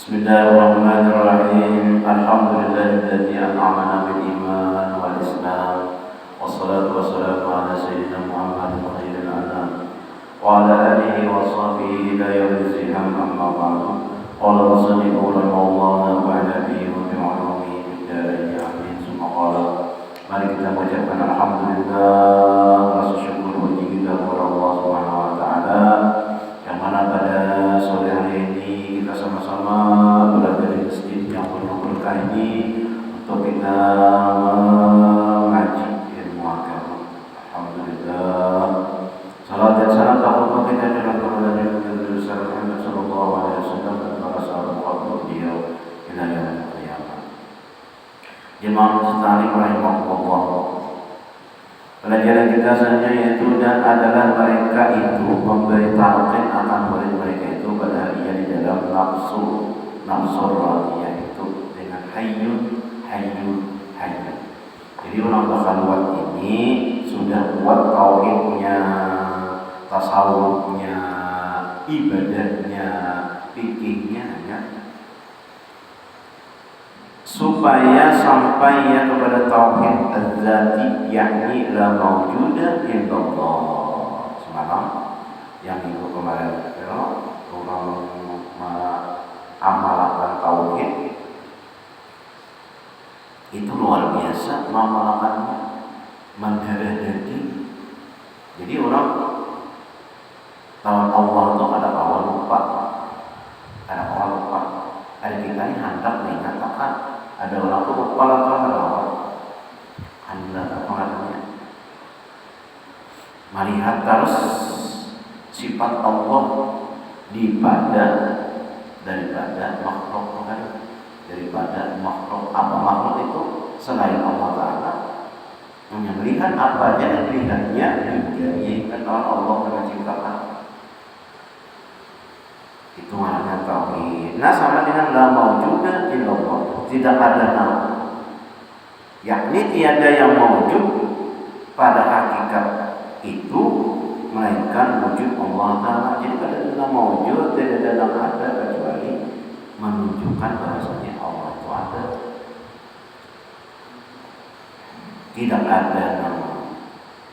Bismillahirrahmanirrahim. Alhamdulillahilladzi an'amana bil iman wal islam. Wassalatu wassalamu ala sayyidina Muhammadin khairil anam wa ala alihi wa sahbihi ila yaumil ziham amma ba'du. Qala rasulullah sallallahu alaihi wa alihi bida'i amin. Summa qala, mari kita mengucapkan alhamdulillah, rasa syukur bagi kita kepada Allah Subhanahu wa taala yang mana pada sore hari ini kita sama-sama berada di masjid yang penuh berkah ini untuk kita mengaji ilmu agama. Alhamdulillah. Salam dan salam tak kita dengan kepada Nabi Muhammad sallallahu alaihi wasallam dan para sahabat beliau hingga yaumil qiyamah. Jemaah sekalian rahimahullah. Pelajaran kita saja yaitu dan adalah mereka itu memberi talqin akan murid mereka itu pada ia di dalam nafsu radiyah itu dengan hayyun. Jadi orang bakhalwat ini sudah buat tauhidnya, tasawufnya, ibadahnya, fikihnya ya, supaya sampai ya kepada tauhid az-zati, yakni la mawjuda illallah. Semalam yang minggu kemarin orang mengamalkan tauhid itu luar biasa, mengamalkannya mendarah daging. Jadi orang tahu Allah itu ada awal lupa, ada kita ini hendak mengatakan. Ada orang itu lupa atau merawat Anda pengaruhnya melihat terus sifat Allah daripada makhluk apa makhluk itu selain Allah Ta'ala, hanya melihat apa aja yang dilihatnya diberikan oleh Allah dengan ciptaan. Itu maknanya tauhid. Nah, sama dengan la mawjuda illallah, tidak ada nama, yakni tiada yang mawjud pada hakikat itu melainkan wujud Allah Ta'ala. Jadi pada la mawjud tidak ada kecuali menunjukkan bahwasanya Allah itu ada. Tidak ada nama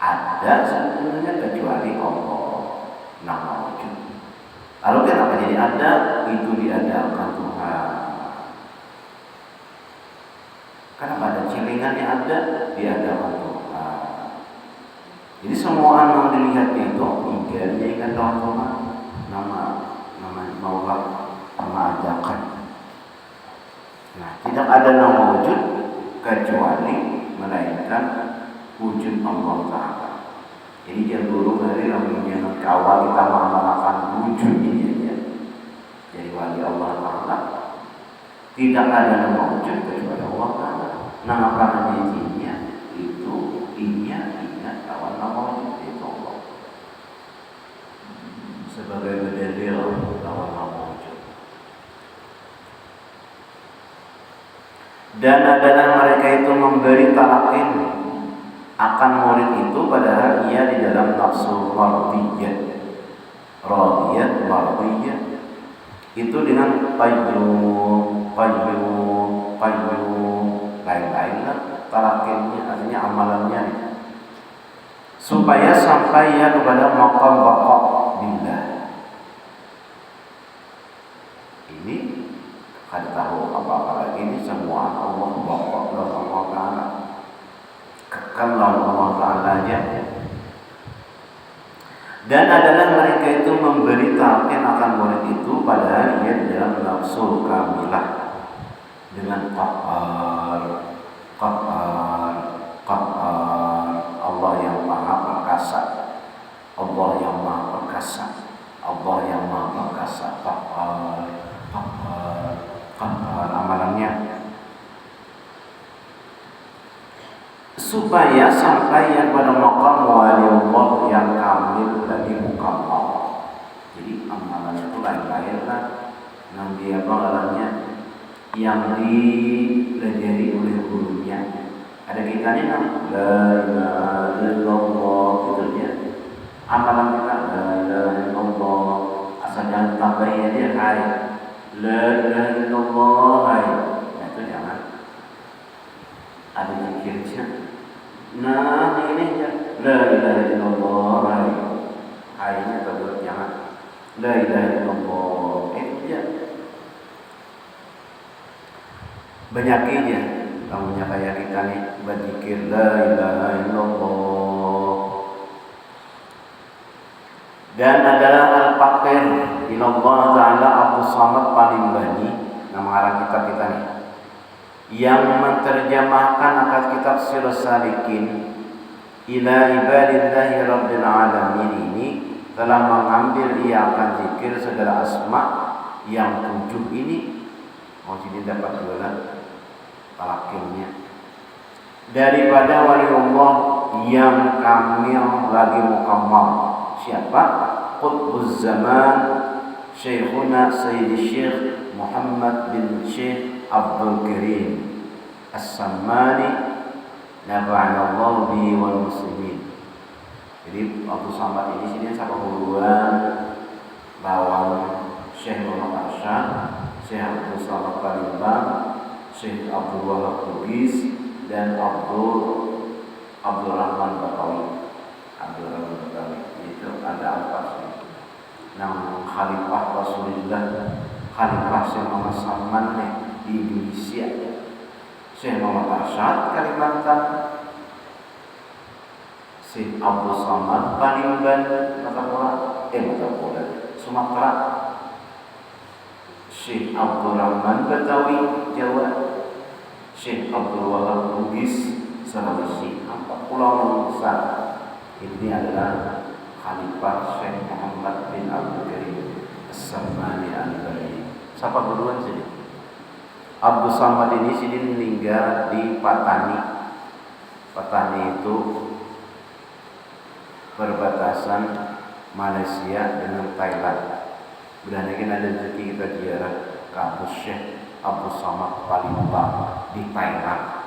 ada sebenarnya kecuali Allah nama wujud. Lalu kenapa jadi ada? Itu diadakan Tuhan. Kenapa ada cilingan yang ada? Diadakan Tuhan. Jadi semua yang dilihatnya itu dia kan teman-teman nama nolak nama ajakan. Nah, tidak ada nama wujud kecuali melainkan wujud Allah Ta'ala. Jadi jangan dulu dari yang awal kita mengamalkan wujud ini aja. Jadi wali Allah Ta'ala tidak ada nama wujud kecuali Allah Ta'ala. Nama karena izinnya itu ingat awal nama wujud itu Allah sebagai berdalil awal nama wujud. Dan adalah mereka itu memberi talaqin akan murid itu padahal ia di dalam nafsu radiyah itu dengan qayyum lain-lain lah talakinnya, artinya amalannya supaya sampai ya kepada maqam baqa billah. Ini kan tahu apa lagi ini semua Allah baqa Allah Ta'ala kekal Allah Ta'ala aja. Dan adalah mereka itu memberi talqin akan murid itu padahal ia dalam nafsu kamilah dengan qahar Allah yang maha perkasa, Allah yang maha perkasa, Allah yang maha perkasa, qahar amalannya supaya sampai yang pada maqam wali Allah yang kamil lagi mukammal. Jadi amalan itu lain-lain lah nanti apa ngalannya yang dipelajari oleh gurunya. Ada kitanya kan la ilaha illallah gitu ya. Amalan kita la ilaha illallah asal jangan tambahnya dia hai la ilaha illallah hai. Nah, itu jangan ada zikirnya. Nah ini ya la ilaha illallah hai-nya terbuat jangan la ilaha illallah ya. Banyaknya kamunya kayak kita nih berzikir la ilaha illallah. Dan adalah al-faqir ilallah ta'ala Abu Samad Palimbani, nama arah kitab kita nih, yang menerjemahkan akad kitab Sirus Salikin ila ibadillahi rabbil alamin ini telah mengambil ia akan zikir segala asma yang 7 ini. Mau jadi dapat dua talakilnya daripada wali Allah yang kamil lagi mukammal. Siapa? Qutbuz Zaman Syekhuna Sayyid Syekh Muhammad bin Syekh Abdul Karim As-Sammani nafa'ana Allah bihi wal muslimin. Jadi Abdul Samad ini sini sama hubungan bawang Syekh Muhammad Arsyad, Syekh Abdul Samad Palembang, Syekh Abdul Wahab Bugis dan Abdul Rahman Bakawi. Itu ada apa sih? Nama Khalifah Rasulullah, Khalifah Syekh Muhammad Saman di Indonesia. Syekh Muhammad Arsyad Kalimantan, Syekh Abdul Samad Palembang Sumatera, Syekh Abdul Rahman Betawi Jawa, Syekh Abdul Wahab Bugis Sulawesi. 4 pulau besar. Ini adalah Khalifah Syekh Muhammad bin Abdul Karim As-Sammani Al-Bari. Siapa duluan sini? Abdul Samad ini sini meninggal di Patani. Patani itu perbatasan Malaysia dengan Thailand. Mudah-mudahan ada rezeki kita ziarah kampus Syekh Abdul Samad Palembang di Thailand.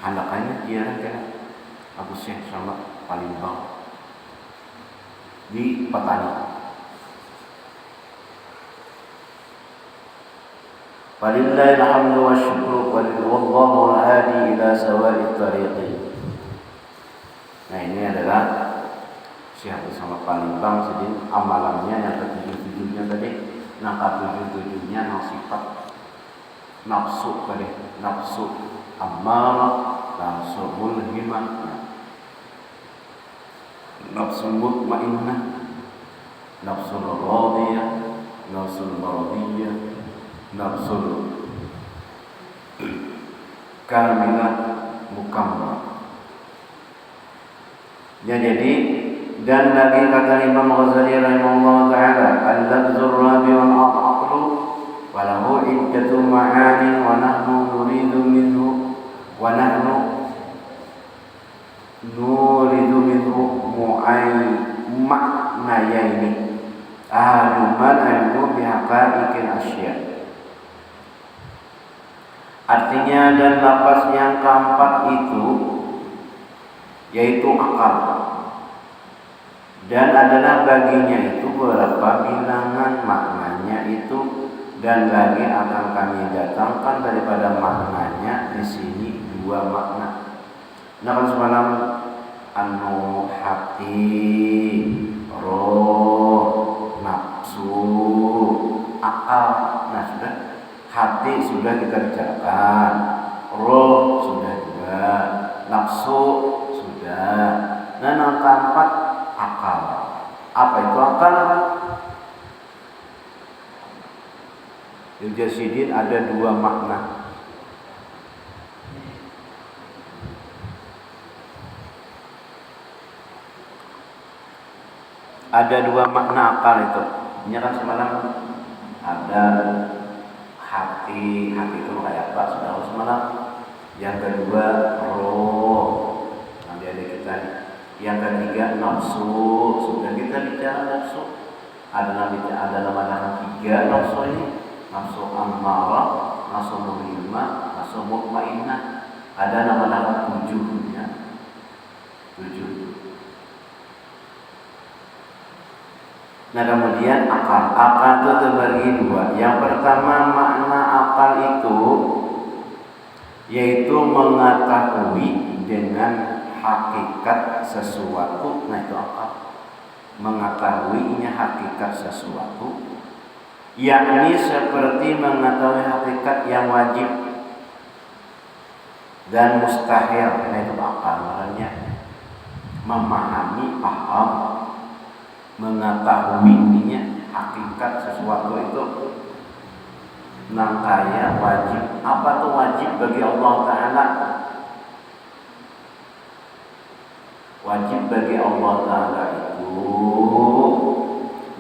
Andakannya ziarah kan Abdul Syekh Samad Palembang di Patani. Walillahi alhamdu wa syukru wallahu al-hadi ila sawa'it tariqi. Nah, ini adalah Syekh Abdul Samad Palembang. Sedih amalannya yang ke-7-7-nya tadi. Nah, ke-7-7-nya sifat nafsu tadi, nafsu ammarah, nafsu mulhimah, nafsu mutmainnah, nafsu radiyah, nafsu maradiyah, nafsu kamilah, mukammal. Ya, jadi dan lagi kata Imam Ghazali rahimahullah taala, al-lafzur rabi'un al-aqlu wa lahu iddatu ma'ani wa nahnu nuridu minhu ma'nayaini ahaduman ilmu bihaqaiqil asya. Artinya dan lafaz yang keempat itu yaitu akal, dan adalah baginya itu beberapa bilangan maknanya itu, dan lagi akan kami datangkan daripada maknanya di sini dua makna. Nah, kan semalam anu hati, roh, nafsu, akal. Nah, sudah hati sudah kita bicarakan, roh sudah juga, nafsu sudah. Nah, yang keempat akal. Apa itu akal? Al-Jasidin ada dua makna. Ada dua makna akal itu. Ini kan semalam ada hati itu kayak apa? Sudah semalam. Yang kedua roh. Nanti ada kita. Yang ketiga nafsu. Sudah kita bicara nafsu. Ada nama tiga nafsu ini. Nafsu ammarah, nafsu mutmainnah, nafsu mutmainnah. Ada nama 7 ya. 7. Nah, kemudian akal. Akal itu terbagi dua. Yang pertama, makna akal itu yaitu mengetahui dengan hakikat sesuatu. Nah, itu akal. Mengetahuinya hakikat sesuatu, yakni seperti mengetahui hakikat yang wajib dan mustahil. Nah, itu akal maknanya. Memahami, paham, mengetahuinya hakikat sesuatu itu. Nangkaya wajib. Apa tuh wajib bagi Allah Ta'ala? Wajib bagi Allah Ta'ala itu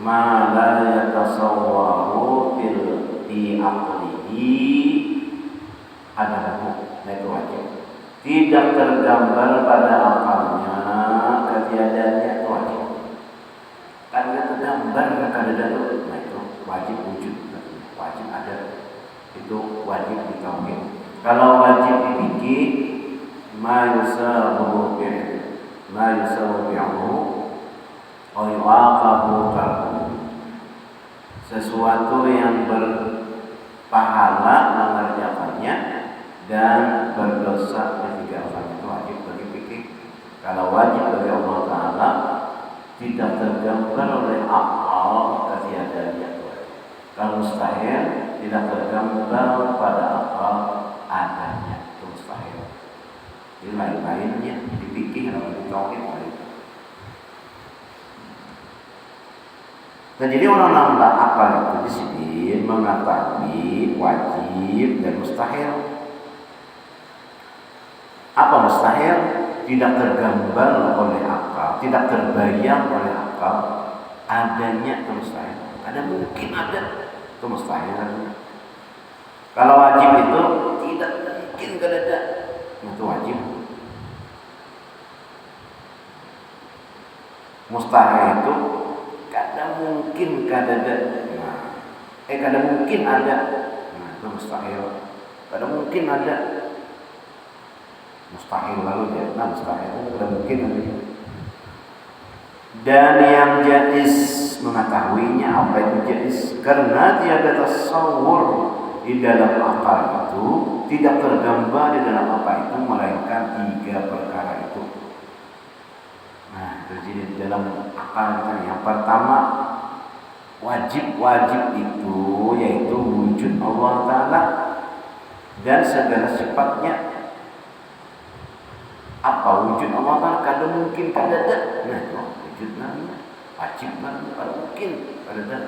ma la yatasawwaru fi aqlihi adalah. Nah, itu wajib. Tidak tergambar pada akalnya ketiadaannya, itu wajib. Karena tergambar keadaan, nah itu wajib wujud, wajib ada, itu wajib ditauhid. Kalau wajib dibikin, ma yusawu bi'ahu wa yu'aqabu tarku, sesuatu yang berpahala mengerjakannya dan berdosa meninggalkannya, itu wajib bagi fikih. Kalau wajib bagi Allah Ta'ala tidak tergambar oleh akal ketiadaannya. Kalau mustahil tidak tergambar pada akal adanya, itu mustahil. Ini lain-lainnya dipikir atau ditauhid. Nah, jadi orang nambah akal itu di sini mengetahui wajib dan mustahil. Apa mustahil? Tidak tergambar oleh akal, tidak terbayang oleh akal adanya, itu mustahil. Ada mungkin ada, itu mustahil. Kalau wajib itu tidak mungkin ada, itu wajib. Mustahil itu kadang mungkin kadada. Kadang mungkin ada. Nah, itu mustahil. Kadang mungkin ada. Mustahil lalu ya, nah mustahil itu mungkin ada. Dan yang jaiz mengetahuinya, apa itu jaiz? Karena tiada tasawur di dalam akal itu, tidak tergambar di dalam apa itu, melainkan 3 perkara itu. Nah, jadi dalam akal kita yang pertama wajib itu yaitu wujud Allah Ta'ala dan segala sifatnya wujud Allah Ta'ala kada mungkin kada ada. Nah itu wujud namanya, wajib namanya, kada mungkin kada ada.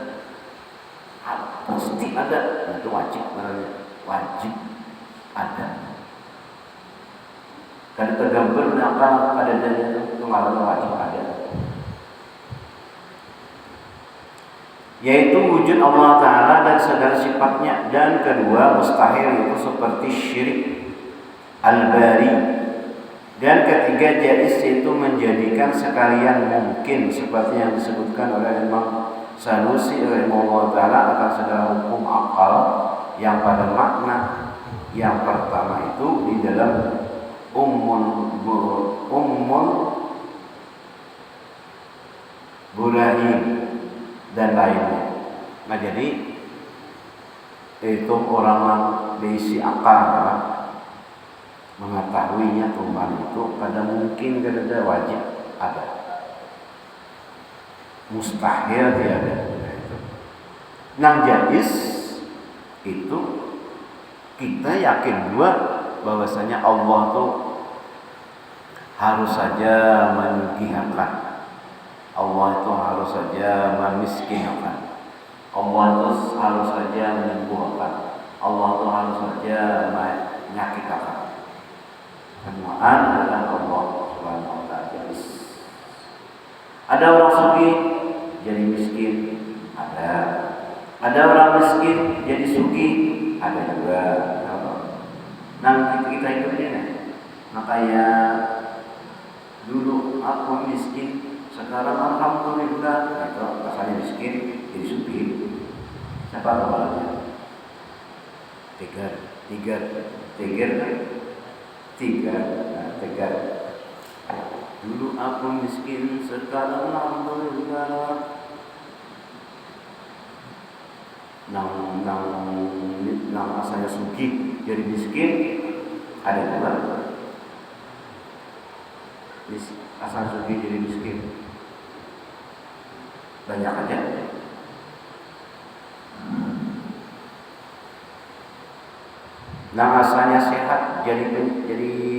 Pasti ada. Nah itu wajib namanya, wajib ada. Kada tergambar apa kada ada itu ngaranna wajib ada. Yaitu wujud Allah Ta'ala dan segala sifatnya. Dan kedua mustahil, yaitu seperti syirik al-bari. Dan ketiga jaiz, yaitu menjadikan sekalian mungkin, seperti yang disebutkan oleh Imam Sanusi rahimahullah ta'ala akan segala hukum akal yang pada makna yang pertama itu di dalam ummul burahim dan lainnya. Nah jadi itu orang diisi akal mengetahuinya Tuhan itu kada mungkin kada wajib ada, mustahil tiada. Nang jais itu kita yakin juga bahwasanya Allah tuh harus saja menyugihakan, Allah itu harus saja memiskinkan, Allah itu harus saja menyembuhkan, Allah itu harus saja menyakitkan. Semuaan adalah Allah Subhanahu wa ta'ala. Ada orang sugih jadi miskin, ada orang miskin jadi sugih, ada juga. Nah kita itu ini, makanya dulu aku miskin, sekarang alhamdulillah. Itu asalnya miskin jadi sugih. Siapa kepalanya? Tegar. Dulu aku miskin, sekarang alhamdulillah. Nang asalnya sugih jadi miskin, ada juga. Asal sugih jadi miskin, banyak aja. Nang asalnya sehat jadi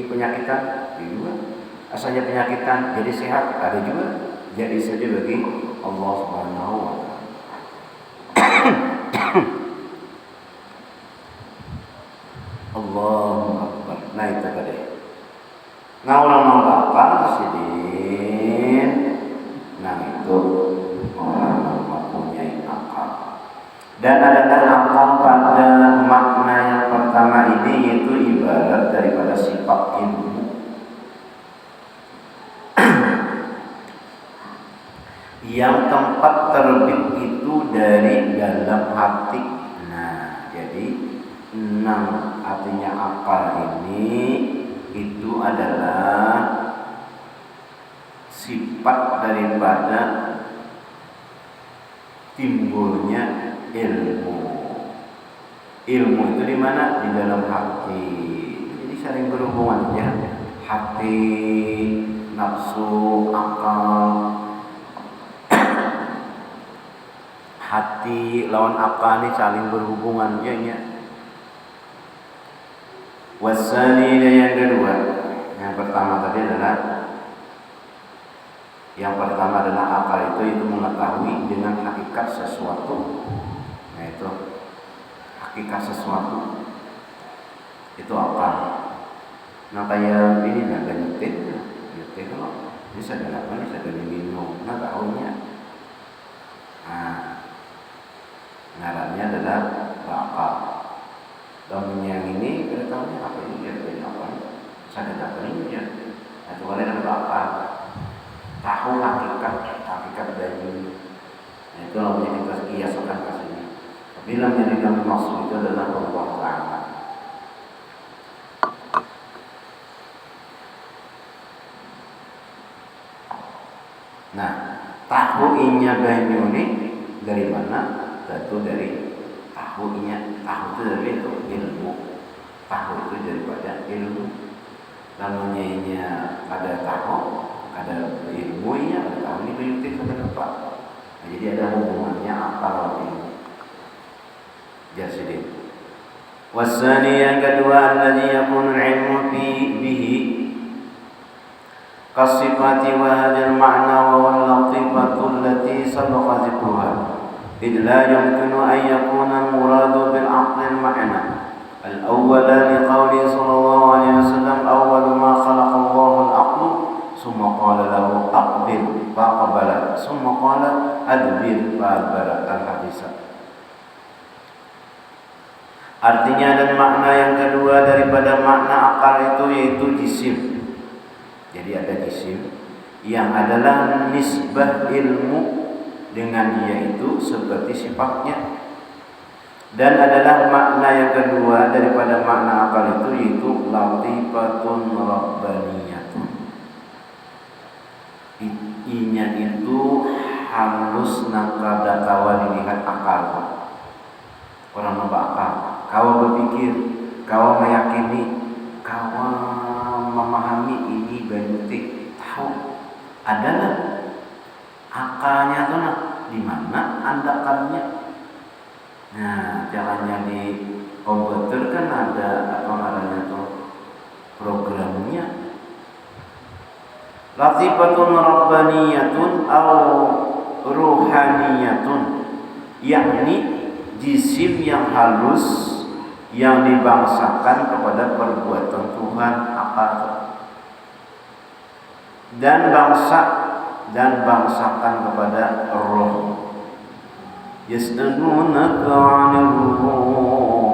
penyakitan, juga. Asalnya penyakitan jadi sehat, ada juga. Jadi saja bagi Allah Subhanahu wa ta'ala. Allahu Akbar. Nah itu tadi. Nah orang apa sidin. Nah itu orang mempunyai akal. Dan adakah akal pada makna yang pertama ini, yaitu ibarat daripada sifat ilmu. Yang tempat terbit itu dari dalam hati. Nah jadi artinya akal ini itu adalah sifat daripada timbulnya ilmu. Ilmu itu di mana? Di dalam hati. Jadi saling berhubungan ya. Hati, nafsu, akal. Hati lawan akal ini saling berhubungan ya. Wasani yang kedua, yang pertama adalah akal itu mengetahui dengan hakikat sesuatu. Nah itu hakikat sesuatu itu akal. Nah kayak ini naga nyetir loh, bisa dilakukan, bisa diminum, nah tahunya. Nah ngarannya adalah akal. Dan yang ini kita tahu apa ini dia apa? Sadar apa ini dia? Itu kan ada apa? Tahu hakikat dari ini. Nah, itu namanya kita kiaskan ke sini. Bila menjadikan maksud itu adalah Allah Ta'ala. Nah, tahu inya banyu ini dari mana? Tentu dari tahu itu dari itu ilmu. Tahu itu daripada ilmu. Namanya ada tahu, ada ilmunya, ada tahu ini prinsip ada apa? Nah, jadi ada hubungannya akal ini. Jadi wasani yang kedua alladhi yakunu ilmu bihi, كالصفات وهذا المعنى وهو اللطيفة التي سبق ذكرها إذ لا يمكن أن يكون المراد بالعقل المعنى الأول لقوله صلى الله عليه وسلم أول ما خلق الله العقل ثم قال له أقبل فأقبل ثم قال أدبر فأدبر الحديث. Artinya dan makna yang kedua daripada makna akal itu yaitu jisim. Jadi ada jisim yang adalah nisbah ilmu dengan dia itu seperti sifatnya. Dan adalah makna yang kedua daripada makna akal itu yaitu latifatun rabbaniyatun. I-nya itu halus nakada kawa dilihat akal. Orang nampak akal. Kau berpikir, kau meyakini, kau memahami ini bentuk tahu. Adalah akalnya tuh di mana andakannya. Nah, jalannya di komputer kan ada apa namanya tuh programnya. Latifatun rabbaniyatun atau ruhaniyatun, yakni jisim yang halus yang dibangsakan kepada perbuatan Tuhan akal dan bangsakan kepada roh. Yas'alunaka 'anil ruh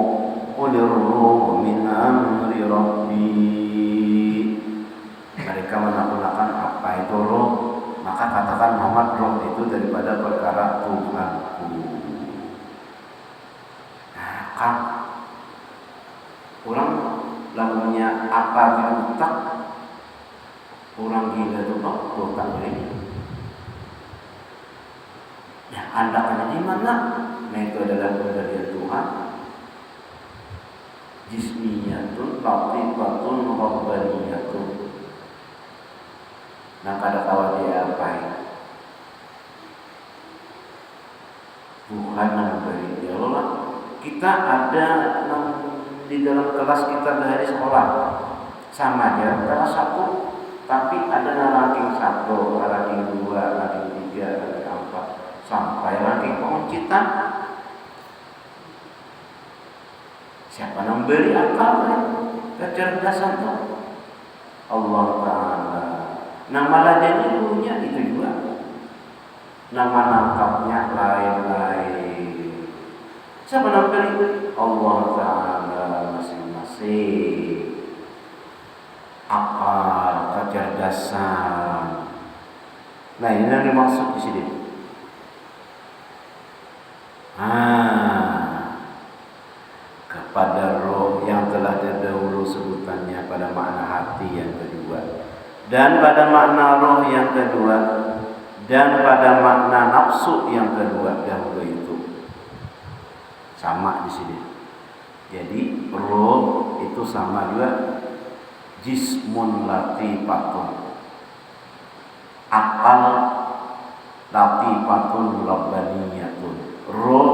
qul ar-ruh min amri rabbi. Mereka menakutkan apa itu roh, maka katakan Muhammad roh itu daripada perkara Tuhanku. Nah, orang lagunya apa di otak, orang gila itu otak ini. Ya, andakannya di mana? Nah, itu adalah pemberian Tuhan. Jismiyatun, latifatun, rabbaniyatun. Nah, kada tahu dia apa ini. Tuhan yang memberi dia Allah. Kita ada di dalam kelas kita dari sekolah sama aja kelas 1, tapi ada ranking 1, ranking 2, ranking 3, ranking 4 sampai ranking penguncitan. Siapa yang beri akal kecerdasan itu? Allah Ta'ala. Nama lajanya punya itu juga. Nama nangkapnya lain-lain. Siapa yang beri? Allah Ta'ala masing-masing. Akal, kecerdasan. Nah, ini yang dimaksud di sini. Kepada roh yang telah terdahulu sebutannya pada makna hati yang kedua, dan pada makna roh yang kedua, dan pada makna nafsu yang kedua dahulu itu sama di sini. Jadi roh itu sama juga jismun latifatun, akal latifatun rabbaniyatun, roh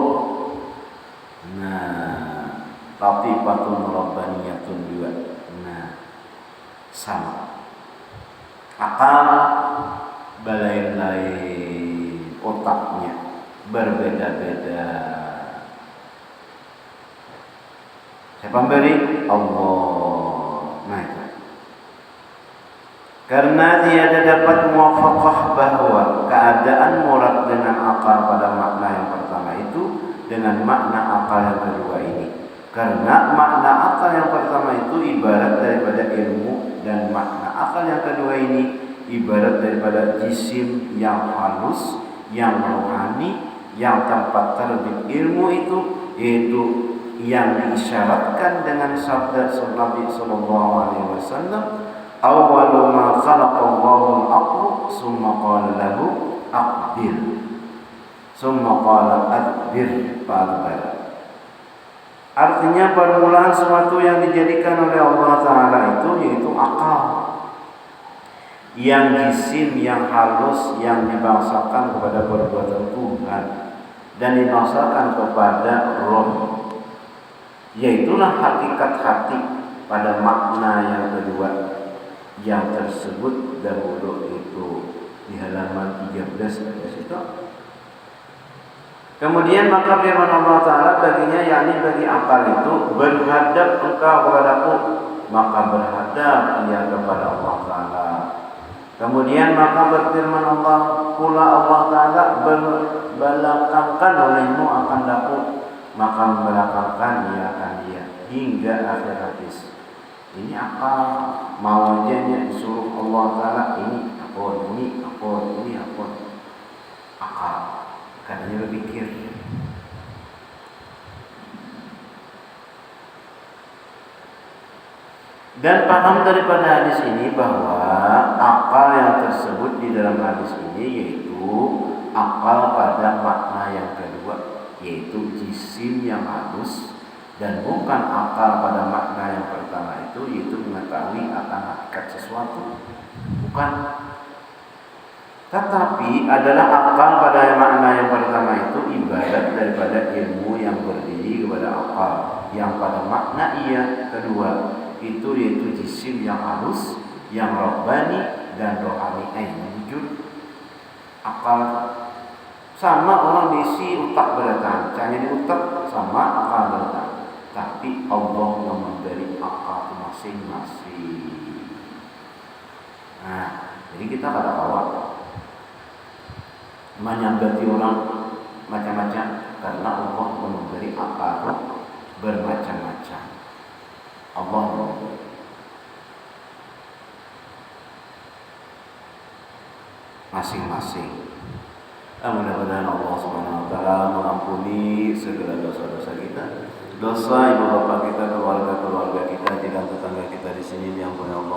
latifatun rabbaniyatun juga. Nah, sama. Akal lain-lain, otaknya berbeda-beda. Siapa memberi? Allah. Nah, itu. Karena tiada dapat muwafaqah bahwa keadaan murad dengan akal pada makna yang pertama itu dengan makna akal yang kedua ini. Karena makna akal yang pertama itu ibarat daripada ilmu, dan makna akal yang kedua ini ibarat daripada jisim yang halus, yang rohani, yang tempat terbit ilmu itu, yaitu yang diisyaratkan dengan sabda Nabi sallallahu alaihi wasallam, awwalu ma khalaqallahu al-aql summa qala lahu aqbil summa qala adbir fa'adbir. Artinya permulaan sesuatu yang dijadikan oleh Allah Ta'ala itu yaitu akal, yang jisim, yang halus, yang dibangsakan kepada perbuatan Tuhan dan dibangsakan kepada roh, yaitulah hakikat hati pada makna yang kedua yang tersebut dahulu itu di halaman 13 ada situ. Kemudian maka firman Allah Ta'ala baginya, yakni bagi akal itu, berhadap engkau kepadaku, maka berhadap ia kepada Allah Ta'ala. Kemudian maka berfirman Allah pula Allah Ta'ala, berbelakangkan olehmu akan daku, maka membelakangkan ia akan dia, hingga akhir hadis. Ini akal, mau aja disuruh Allah Ta'ala, ini apa, ini apa, ini apa. Akal katanya berpikir. Dan paham daripada hadis ini bahwa akal yang tersebut di dalam hadis ini yaitu akal pada makna yang kedua, yaitu jisim yang halus, dan bukan akal pada makna yang pertama itu, yaitu mengetahui akan hakikat sesuatu. Bukan. Tetapi adalah akal pada makna yang pertama itu ibarat daripada ilmu yang berdiri kepada akal yang pada makna ia kedua itu, yaitu jisim yang halus, yang robbani dan rohani. Wujud akal sama orang diisi otak berdatang, hanya di otak sama akal berdatang, tapi Allah yang memberi akal masing-masing. Nah, jadi kita kada awak menyambati orang macam-macam, karena Allah memberi akal bermacam-macam. Allah memberi masing-masing. Mudah-mudahan Allah Subhanahu wa taala mengampuni segala dosa-dosa kita, dosa ibu bapa kita, keluarga-keluarga kita, jiran tetangga kita di sini yang punya Allah